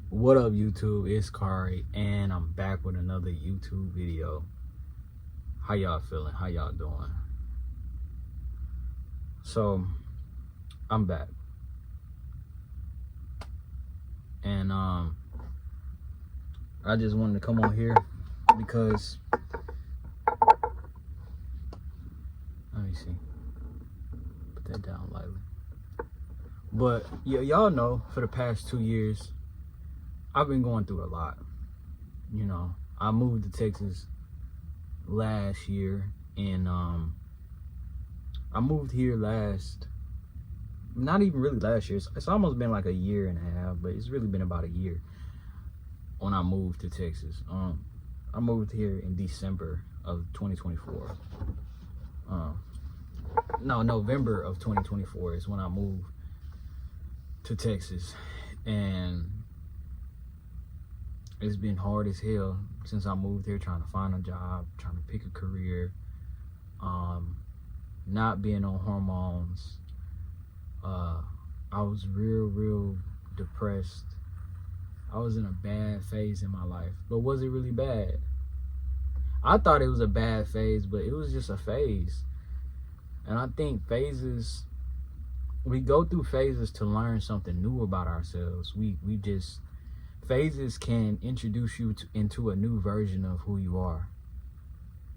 What up, YouTube? It's Kari, and I'm back with another YouTube video. How y'all feeling? How y'all doing? So, I'm back. And I just wanted to come on here because let me see. Put that down lightly. But y'all know for the past 2 years I've been going through a lot. You know, I moved to Texas last year, and I moved here not even really last year. It's almost been like a year and a half, but it's really been about a year when I moved to Texas. I moved here in December of 2024. No, November of 2024 is when I moved to Texas, and it's been hard as hell since I moved here, trying to find a job, trying to pick a career, not being on hormones. I was real depressed. I was in a bad phase in my life. But was it really bad? I thought it was a bad phase, but it was just a phase. And I think we go through phases to learn something new about ourselves. Phases can introduce you into a new version of who you are.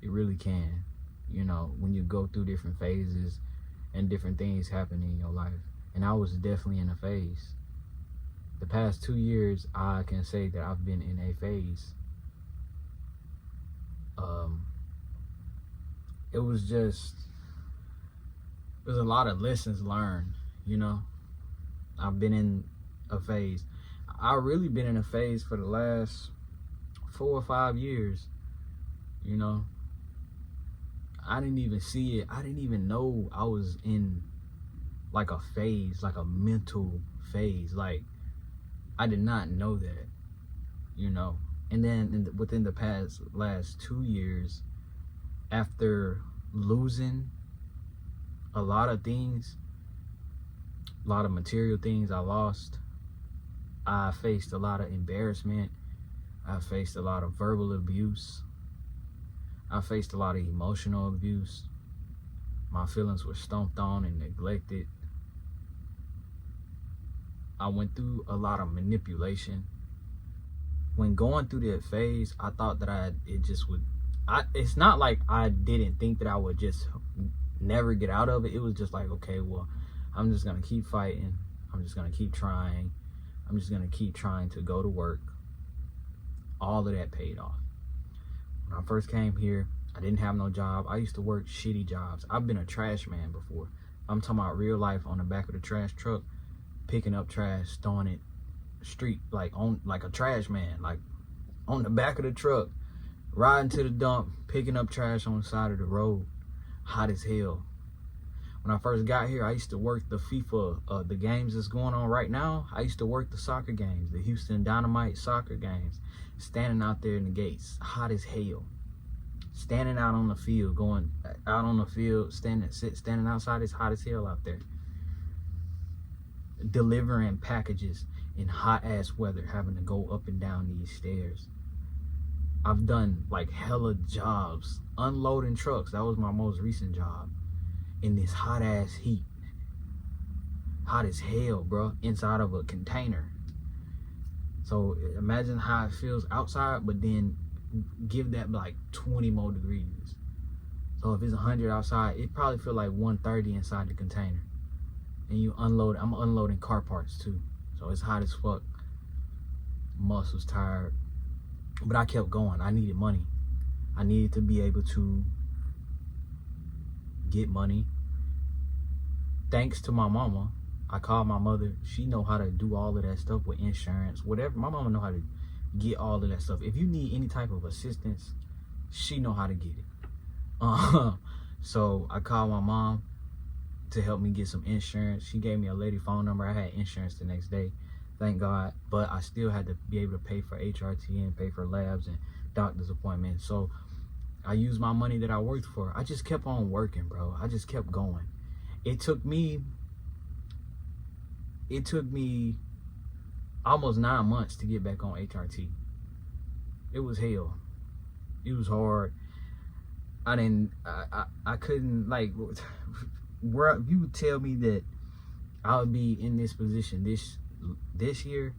It really can. You know, when you go through different phases and different things happen in your life. And I was definitely in a phase. The past 2 years, I can say that I've been in a phase. It was a lot of lessons learned, you know. I've been in a phase. I've really been in a phase for the last 4 or 5 years, you know. I didn't even see it. I didn't even know I was in like a phase, like a mental phase. Like, I did not know that, you know. And then within the last 2 years, after losing a lot of things, a lot of material things I lost, I faced a lot of embarrassment. I faced a lot of verbal abuse. I faced a lot of emotional abuse. My feelings were stomped on and neglected. I went through a lot of manipulation. When going through that phase, I thought that it's not like I didn't think that I would just never get out of it. It was just like, okay, well, I'm just gonna keep fighting. I'm just gonna keep trying. I'm just gonna keep trying to go to work. All of that paid off. When I first came here, I didn't have no job. I used to work shitty jobs. I've been a trash man before. I'm talking about real life, on the back of the trash truck, picking up trash, throwing it street, like a trash man, like on the back of the truck, riding to the dump, picking up trash on the side of the road, hot as hell. When I first got here, I used to work the FIFA, the games that's going on right now. I used to work the soccer games, the Houston Dynamite soccer games, standing out there in the gates, hot as hell. Standing out on the field, standing outside, it's hot as hell out there. Delivering packages in hot ass weather, having to go up and down these stairs. I've done like hella jobs, unloading trucks. That was my most recent job. In this hot ass heat, hot as hell, bro, inside of a container. So imagine how it feels outside, but then give that like 20 more degrees. So if it's 100 outside, it probably feel like 130 inside the container. And I'm unloading car parts too. So it's hot as fuck. Muscles tired. But I kept going. I needed money. I needed to be able to get money. Thanks to my mama, I called my mother. She know how to do all of that stuff with insurance, whatever. My mama know how to get all of that stuff. If you need any type of assistance, she know how to get it. So I called my mom to help me get some insurance. She gave me a lady phone number. I had insurance the next day, thank God. But I still had to be able to pay for HRT and pay for labs and doctor's appointments. So I used my money that I worked for. I just kept on working, bro. I just kept going. It took me almost 9 months to get back on HRT. It was hell. It was hard. I couldn't, like, where you would tell me that I would be in this position this year,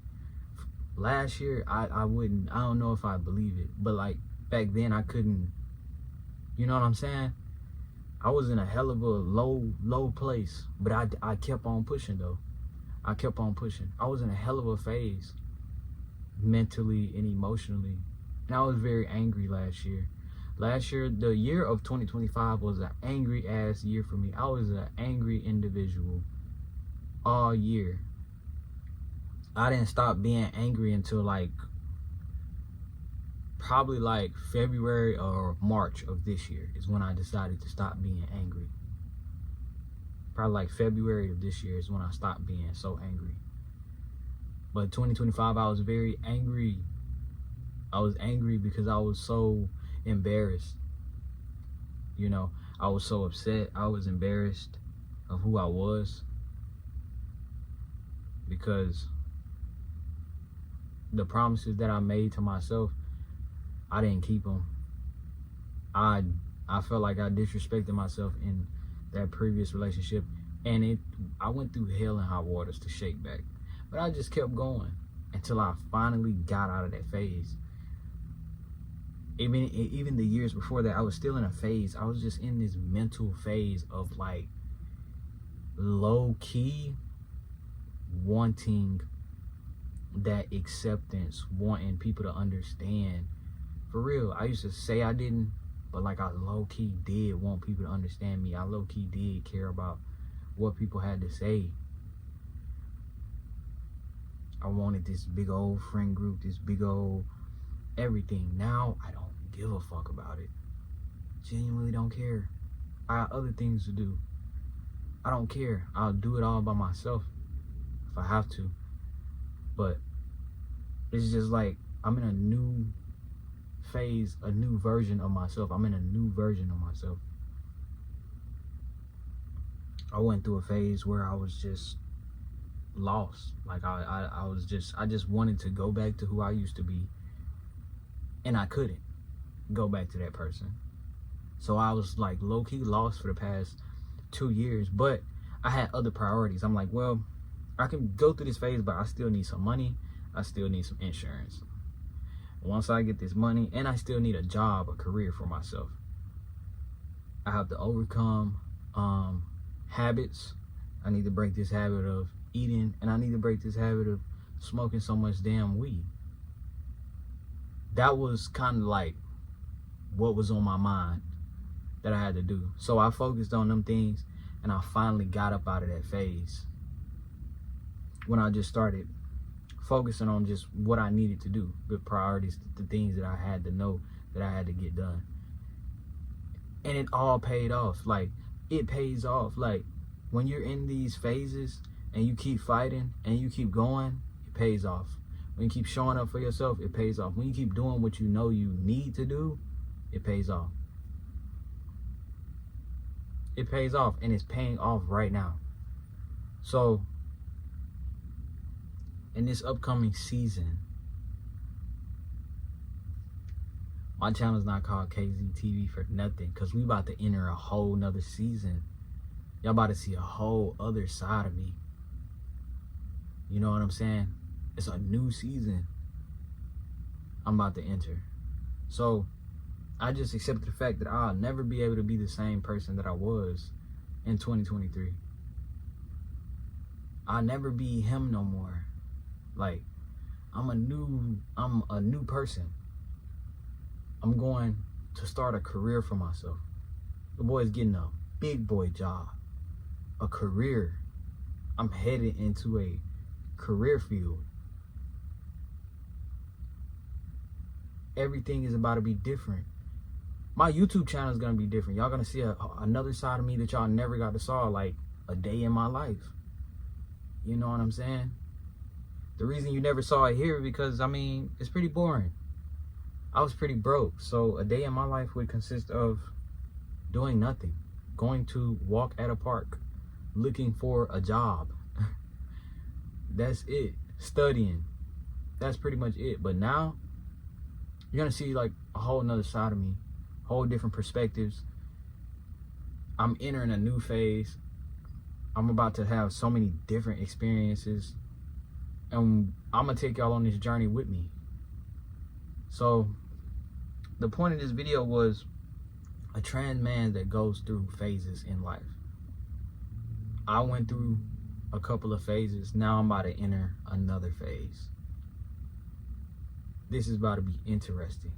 last year, I wouldn't, I don't know if I believe it, but like back then I couldn't, you know what I'm saying? I was in a hell of a low place, but I kept on pushing though. I kept on pushing. I was in a hell of a phase, mentally and emotionally, and I was very angry last year. Last year, the year of 2025 was an angry ass year for me. I was an angry individual all year. I didn't stop being angry until like probably like February or March of this year is when I decided to stop being angry. Probably like February of this year is when I stopped being so angry. But 2025, I was very angry. I was angry because I was so embarrassed. You know, I was so upset. I was embarrassed of who I was, because the promises that I made to myself, I didn't keep them. I felt like I disrespected myself in that previous relationship, and I went through hell and high waters to shake back. But I just kept going until I finally got out of that phase. Even the years before that, I was still in a phase. I was just in this mental phase of like low-key wanting that acceptance, wanting people to understand. For real, I used to say I didn't, but like I low-key did want people to understand me. I low-key did care about what people had to say. I wanted this big old friend group, this big old everything. Now I don't give a fuck about it. Genuinely don't care. I got other things to do. I don't care. I'll do it all by myself if I have to. But it's just like I'm in a new phase, a new version of myself. I'm in a new version of myself. I went through a phase where I was just lost. Like I just wanted to go back to who I used to be, and I couldn't go back to that person. So I was like low-key lost for the past 2 years, but I had other priorities. I'm like, well, I can go through this phase, but I still need some money. I still need some insurance. Once I get this money, and I still need a job, a career for myself. I have to overcome habits. I need to break this habit of eating, and I need to break this habit of smoking so much damn weed. That was kind of like what was on my mind that I had to do. So I focused on them things, and I finally got up out of that phase when I just started focusing on just what I needed to do, the priorities, the things that I had to know that I had to get done. And it all paid off. Like, it pays off. Like, when you're in these phases and you keep fighting and you keep going, it pays off. When you keep showing up for yourself, it pays off. When you keep doing what you know you need to do, it pays off. It pays off, and it's paying off right now. So, in this upcoming season, my channel is not called KZTV for nothing, because we about to enter a whole nother season. Y'all about to see a whole other side of me. You know what I'm saying? It's a new season I'm about to enter. So I just accepted the fact that I'll never be able to be the same person that I was in 2023. I'll never be him no more. Like, I'm a new person. I'm going to start a career for myself. The boy's getting a big boy job, a career. I'm headed into a career field. Everything is about to be different. My YouTube channel is going to be different. Y'all going to see another side of me that y'all never got to saw, like a day in my life. You know what I'm saying? The reason you never saw it here because, I mean, it's pretty boring. I was pretty broke. So a day in my life would consist of doing nothing. Going to walk at a park. Looking for a job. That's it. Studying. that's pretty much it. But now you're gonna see like a whole nother side of me, whole different perspectives. I'm entering a new phase. I'm about to have so many different experiences, and I'm gonna take y'all on this journey with me. So the point of this video was a trans man that goes through phases in life. I went through a couple of phases. Now I'm about to enter another phase. This is about to be interesting.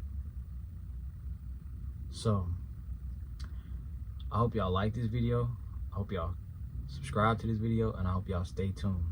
So I hope y'all like this video. I hope y'all subscribe to this video, and I hope y'all stay tuned.